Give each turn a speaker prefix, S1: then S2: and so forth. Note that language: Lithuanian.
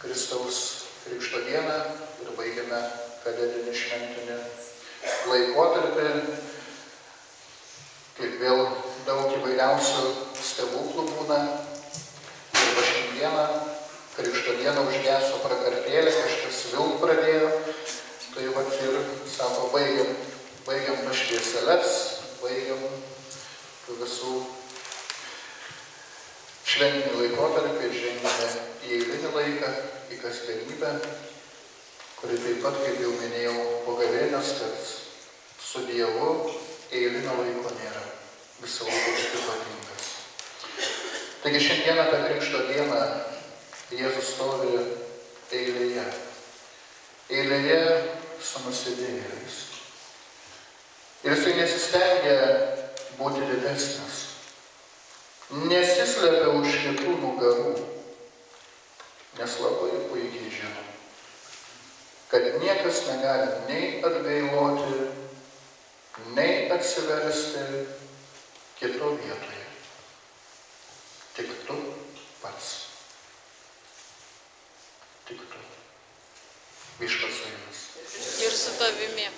S1: Kristaus Krikšto dieną ir baigiame kalėdinį šventinį laikotarpį, kaip vėl daug įvairiausių stebuklų būna. Ir šiandieną, Krikšto dieną užgeso prakartėlė, kažkas vėl pradėjo. Tai vat ir, sako, baigiam pašvieseles, baigiam visų šventinį laikotarpį, žengėme į eilinį laiką, į kasdienybę, kuri taip pat, kaip jau minėjau, po gavėnios, kad su Dievu eilinio laiko nėra, visą laiką ypatingas. Taigi šiandieną tą Krikšto dieną Jėzus stovi eilėje. Eilėje su nusidėjėliais. Ir jisai nesistengia būti didesnis. Nesislepia už kitų nugarų, nes labai puikiai žino, kad niekas negali nei atgailoti, nei atsiversti kito vietoje. Tik tu pats. Tik tu. Viešpats su jumis.
S2: Ir su tavimi.